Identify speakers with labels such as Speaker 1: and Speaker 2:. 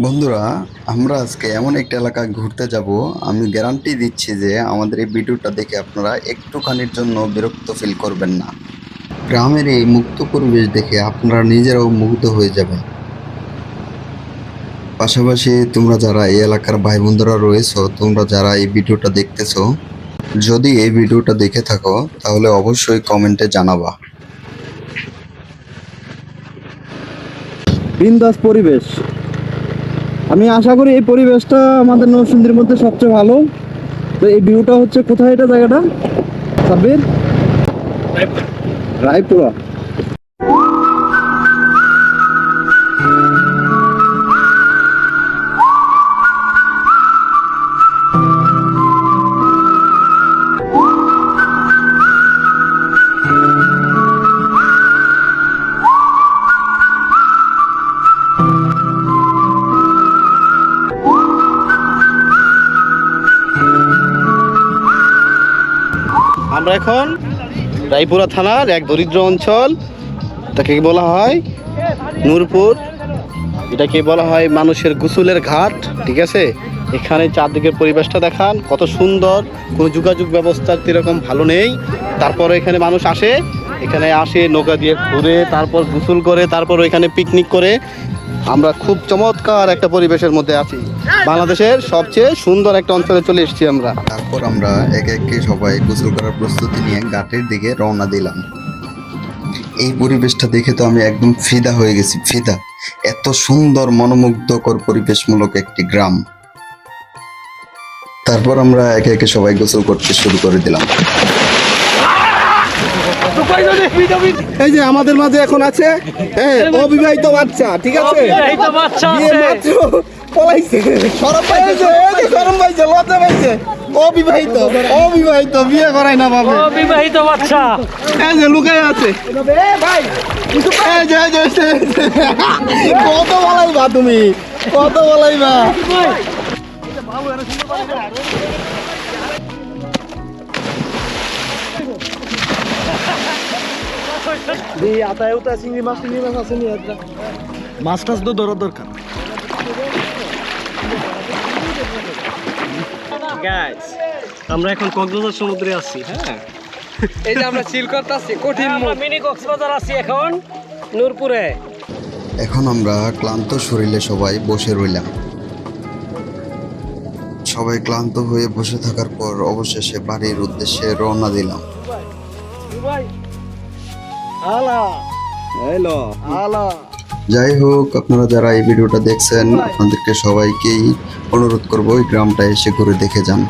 Speaker 1: বন্ধুরা, আমরা আজকে এমন একটা এলাকায় ঘুরতে যাব। আমি গ্যারান্টি দিচ্ছি যে আমাদের এই ভিডিওটা দেখে আপনারা একটুখানির জন্য বিরক্ত ফিল করবেন না। গ্রামের এই মুক্ত পরিবেশ দেখে আপনারা নিজেরাও মুগ্ধ হয়ে যাবেন। পাশাপাশি তোমরা যারা এই এলাকার ভাই বন্ধুরা রয়েছো, তোমরা যারা এই ভিডিওটা দেখতেছো, যদি এই ভিডিওটা দেখে থাকো তাহলে অবশ্যই কমেন্টে জানাবা।
Speaker 2: বিন্দাস পরিবেশ। আমি আশা করি এই পরিবেশটা আমাদের নরসিংদীর মধ্যে সবচেয়ে ভালো। তো এই ভিউটা হচ্ছে কোথায়, এটা জায়গাটা সাব্বির? রায়পুরা। আমরা এখন রায়পুরা থানার এক দরিদ্র অঞ্চল, তাকে বলা হয় নূরপুর। এটাকে বলা হয় মানুষের গোসলের ঘাট, ঠিক আছে? এখানে চারদিকের পরিবেশটা দেখান কত সুন্দর। কোনো যোগাযোগ ব্যবস্থা এরকম ভালো নেই, তারপরে এখানে মানুষ আসে, নৌকা দিয়ে ঘুরে, তারপর গোসল করে, তারপর এখানে পিকনিক করে। আমরা খুব চমৎকার একটা পরিবেশের মধ্যে আছি। বাংলাদেশের সবচেয়ে সুন্দর একটা অঞ্চলে চলে এসেছি আমরা।
Speaker 1: তারপর আমরা একে একে সবাই গোসল করার প্রস্তুতি নিয়ে ঘাটের দিকে রওনা দিলাম। এই পরিবেশটা দেখে তো আমি একদম ফিদা হয়ে গেছি, ফিদা। এত সুন্দর মনোমুগ্ধকর পরিবেশমূলক একটি গ্রাম। তারপর আমরা একে একে সবাই গোসল করতে শুরু করে দিলাম।
Speaker 2: এই যে আমাদের মাঝে এখন আছে অবিবাহিত বাচ্চা, ঠিক আছে? বিয়ে মাত্র পলাইছে, শরম পাইছে, শরম পাইছে, লজ্জা পাইছে। অবিবাহিত, অবিবাহিত, বিয়ে করাই না বাবা।
Speaker 3: অবিবাহিত বাচ্চা
Speaker 2: এই যে লুকাই আছে। কত বলাইবা তুমি, কত বলাইবা? চিংড়ি মাছ আছে নি? মাছ টাছ তো ধরার দরকার।
Speaker 3: গাইস, আমরা এখন কক্সবাজার সমুদ্রে আছি। হ্যাঁ,
Speaker 4: এই যে আমরা চিল করতেছি, কঠিন
Speaker 3: মিনি কক্সবাজার আছি এখন নূরপুরে।
Speaker 1: এখন আমরা ক্লান্ত শরীরে সবাই বসে রইলাম। সবাই ক্লান্ত হয়ে বসে থাকার পর অবশেষে বাড়ির উদ্দেশ্যে রওনা দিলাম। যাই হোক, আপনারা যারা এই ভিডিওটা দেখছেন, আপনাদেরকে সবাইকেই অনুরোধ করবো এই গ্রামটা এসে ঘুরে দেখে যান।